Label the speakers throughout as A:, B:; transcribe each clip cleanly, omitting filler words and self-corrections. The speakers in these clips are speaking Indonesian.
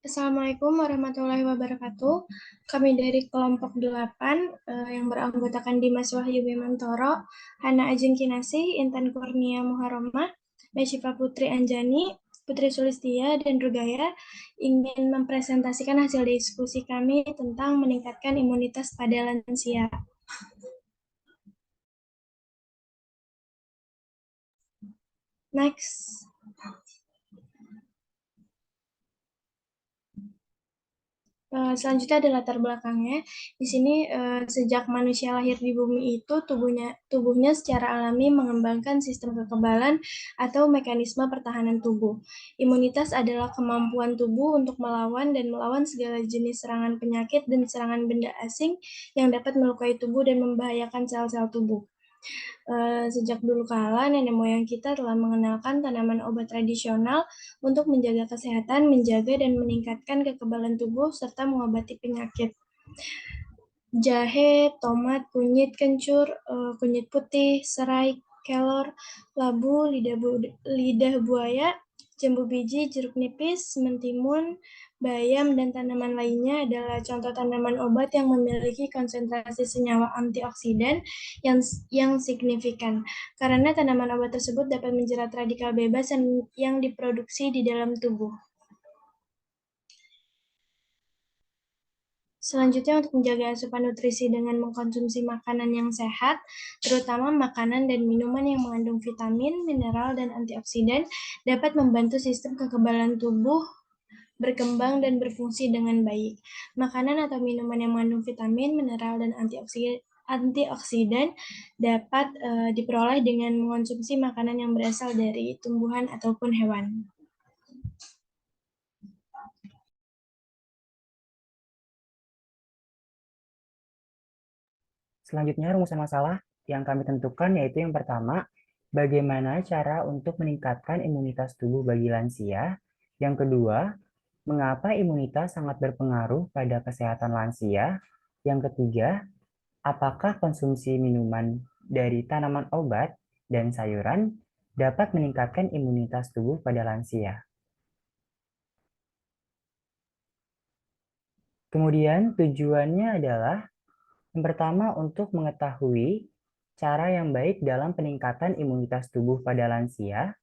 A: Assalamualaikum warahmatullahi wabarakatuh. Kami dari kelompok 8 yang beranggotakan Dimas Wahyu Bimantoro, Hana Ajeng Kinasih, Intan Kurnia Muharramah, Mesyifa Putri Anjani, Putri Sulistia, dan Rugaya ingin mempresentasikan hasil diskusi kami tentang meningkatkan imunitas pada lansia. Next. Selanjutnya ada latar belakangnya. Di sini sejak manusia lahir di bumi itu tubuhnya secara alami mengembangkan sistem kekebalan atau mekanisme pertahanan tubuh. Imunitas adalah kemampuan tubuh untuk melawan segala jenis serangan penyakit dan serangan benda asing yang dapat melukai tubuh dan membahayakan sel-sel tubuh. Sejak dulu kala, nenek moyang kita telah mengenalkan tanaman obat tradisional untuk menjaga kesehatan, menjaga dan meningkatkan kekebalan tubuh, serta mengobati penyakit. Jahe, tomat, kunyit kencur, kunyit putih, serai, kelor, labu, lidah buaya, jambu biji, jeruk nipis, mentimun, bayam, dan tanaman lainnya adalah contoh tanaman obat yang memiliki konsentrasi senyawa antioksidan yang signifikan. Karena tanaman obat tersebut dapat menjerat radikal bebas yang diproduksi di dalam tubuh. Selanjutnya, untuk menjaga asupan nutrisi dengan mengkonsumsi makanan yang sehat, terutama makanan dan minuman yang mengandung vitamin, mineral, dan antioksidan, dapat membantu sistem kekebalan tubuh berkembang dan berfungsi dengan baik. Makanan atau minuman yang mengandung vitamin, mineral, dan antioksidan dapat diperoleh dengan mengonsumsi makanan yang berasal dari tumbuhan ataupun hewan.
B: Selanjutnya rumusan masalah yang kami tentukan yaitu yang pertama, bagaimana cara untuk meningkatkan imunitas tubuh bagi lansia. Yang kedua, mengapa imunitas sangat berpengaruh pada kesehatan lansia. Yang ketiga, apakah konsumsi minuman dari tanaman obat dan sayuran dapat meningkatkan imunitas tubuh pada lansia. Kemudian tujuannya adalah yang pertama, untuk mengetahui cara yang baik dalam peningkatan imunitas tubuh pada lansia.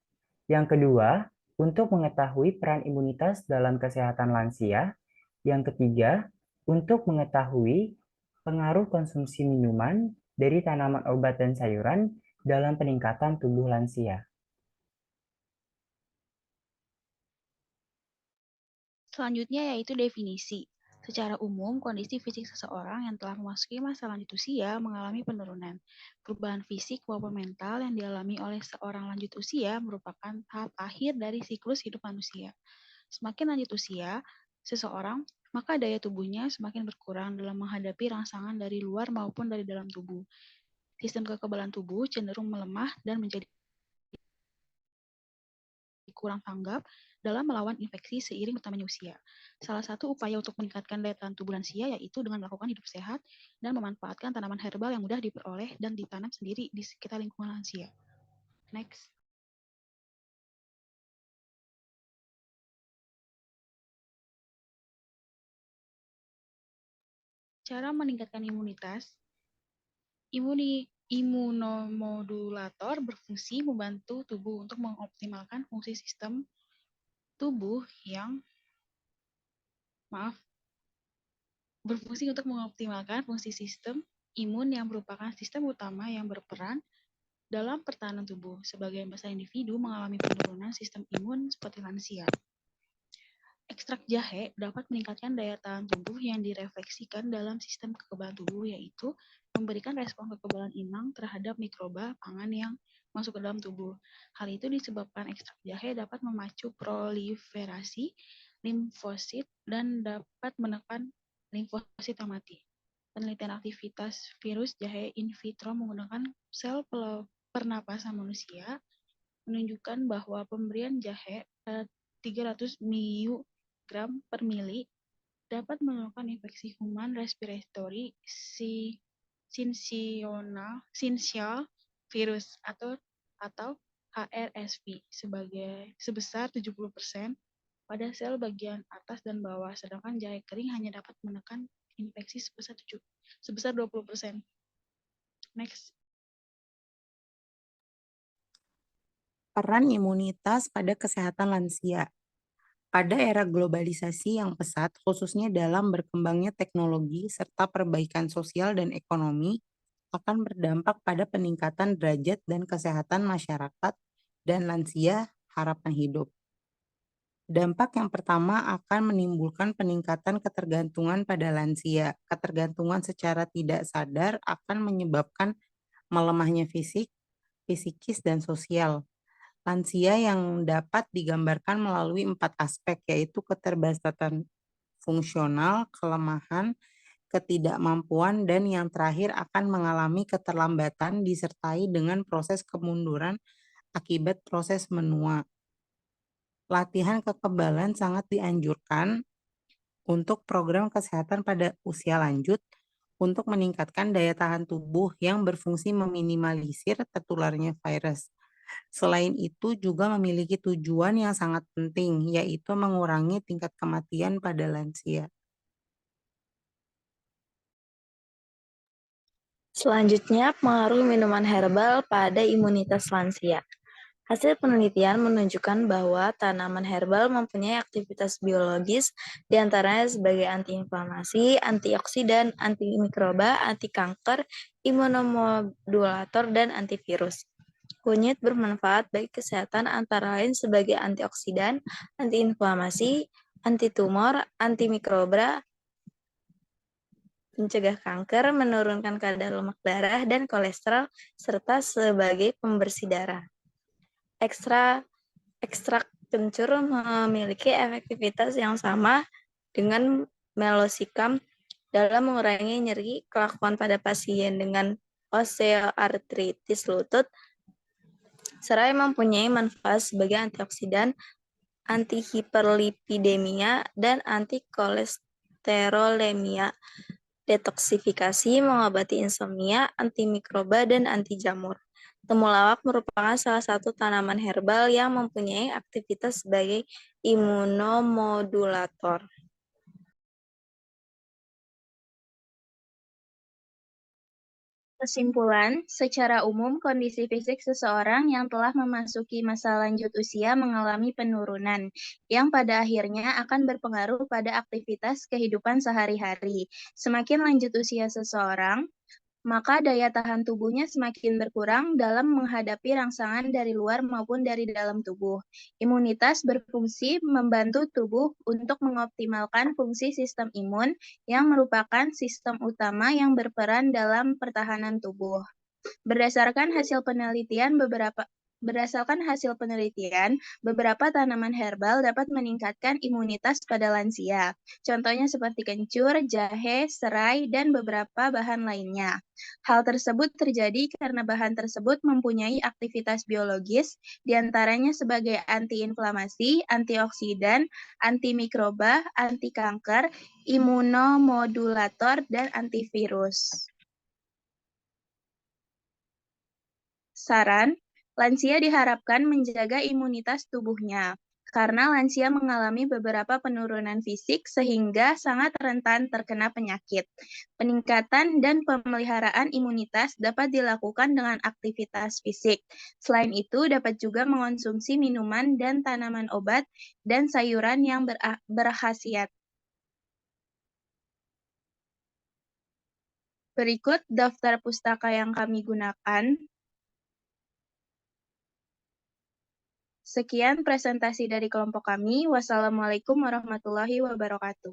B: Yang kedua, untuk mengetahui peran imunitas dalam kesehatan lansia. Yang ketiga, untuk mengetahui pengaruh konsumsi minuman dari tanaman obat dan sayuran dalam peningkatan tubuh lansia.
C: Selanjutnya yaitu definisi. Secara umum, kondisi fisik seseorang yang telah memasuki masa lanjut usia mengalami penurunan. Perubahan fisik maupun mental yang dialami oleh seorang lanjut usia merupakan tahap akhir dari siklus hidup manusia. Semakin lanjut usia seseorang, maka daya tubuhnya semakin berkurang dalam menghadapi rangsangan dari luar maupun dari dalam tubuh. Sistem kekebalan tubuh cenderung melemah dan menjadi kurang tanggap dalam melawan infeksi seiring bertambahnya usia. Salah satu upaya untuk meningkatkan daya tahan tubuh lansia yaitu dengan melakukan hidup sehat dan memanfaatkan tanaman herbal yang mudah diperoleh dan ditanam sendiri di sekitar lingkungan lansia. Next. Cara meningkatkan imunitas. Imunomodulator berfungsi membantu tubuh untuk mengoptimalkan fungsi sistem tubuh berfungsi untuk mengoptimalkan fungsi sistem imun yang merupakan sistem utama yang berperan dalam pertahanan tubuh. Sebagian besar individu mengalami penurunan sistem imun seperti lansia. Ekstrak jahe dapat meningkatkan daya tahan tubuh yang direfleksikan dalam sistem kekebalan tubuh, yaitu memberikan respon kekebalan inang terhadap mikroba pangan yang masuk ke dalam tubuh. Hal itu disebabkan ekstrak jahe dapat memacu proliferasi limfosit dan dapat menekan limfosit yang mati. Penelitian aktivitas virus jahe in vitro menggunakan sel pernapasan manusia menunjukkan bahwa pemberian jahe 300 mg per mili dapat menurunkan infeksi human respiratory syncytial virus atau HRSV sebesar 70% pada sel bagian atas dan bawah, sedangkan jahe kering hanya dapat menekan infeksi sebesar 20%. Next.
D: Peran imunitas pada kesehatan lansia. Pada era globalisasi yang pesat, khususnya dalam berkembangnya teknologi serta perbaikan sosial dan ekonomi, akan berdampak pada peningkatan derajat dan kesehatan masyarakat dan lansia harapan hidup. Dampak yang pertama akan menimbulkan peningkatan ketergantungan pada lansia. Ketergantungan secara tidak sadar akan menyebabkan melemahnya fisik, psikis, dan sosial. Lansia yang dapat digambarkan melalui 4 aspek, yaitu keterbatasan fungsional, kelemahan, ketidakmampuan, dan yang terakhir akan mengalami keterlambatan disertai dengan proses kemunduran akibat proses menua. Latihan kekebalan sangat dianjurkan untuk program kesehatan pada usia lanjut untuk meningkatkan daya tahan tubuh yang berfungsi meminimalisir tertularnya virus. Selain itu juga memiliki tujuan yang sangat penting, yaitu mengurangi tingkat kematian pada lansia.
E: Selanjutnya, pengaruh minuman herbal pada imunitas lansia. Hasil penelitian menunjukkan bahwa tanaman herbal mempunyai aktivitas biologis diantaranya sebagai antiinflamasi, antioksidan, antimikroba, anti kanker, imunomodulator, dan antivirus. Kunyit bermanfaat bagi kesehatan antara lain sebagai antioksidan, antiinflamasi, antitumor, antimikroba, mencegah kanker, menurunkan kadar lemak darah dan kolesterol, serta sebagai pembersih darah. Ekstrak kencur memiliki efektivitas yang sama dengan meloxicam dalam mengurangi nyeri kelakuan pada pasien dengan osteoartritis lutut, serta mempunyai manfaat sebagai antioksidan, antihiperlipidemia, dan antikolesterolemia, detoksifikasi, mengobati insomnia, antimikroba, dan anti jamur. Temulawak merupakan salah satu tanaman herbal yang mempunyai aktivitas sebagai imunomodulator.
F: Kesimpulan, secara umum kondisi fisik seseorang yang telah memasuki masa lanjut usia mengalami penurunan, yang pada akhirnya akan berpengaruh pada aktivitas kehidupan sehari-hari. Semakin lanjut usia seseorang, maka daya tahan tubuhnya semakin berkurang dalam menghadapi rangsangan dari luar maupun dari dalam tubuh. Imunitas berfungsi membantu tubuh untuk mengoptimalkan fungsi sistem imun yang merupakan sistem utama yang berperan dalam pertahanan tubuh. Berdasarkan hasil penelitian, beberapa tanaman herbal dapat meningkatkan imunitas pada lansia. Contohnya seperti kencur, jahe, serai, dan beberapa bahan lainnya. Hal tersebut terjadi karena bahan tersebut mempunyai aktivitas biologis, diantaranya sebagai antiinflamasi, antioksidan, antimikroba, anti kanker, imunomodulator, dan antivirus. Saran, lansia diharapkan menjaga imunitas tubuhnya, karena lansia mengalami beberapa penurunan fisik sehingga sangat rentan terkena penyakit. Peningkatan dan pemeliharaan imunitas dapat dilakukan dengan aktivitas fisik. Selain itu, dapat juga mengonsumsi minuman dan tanaman obat dan sayuran yang berkhasiat. Berikut daftar pustaka yang kami gunakan. Sekian presentasi dari kelompok kami. Wassalamualaikum warahmatullahi wabarakatuh.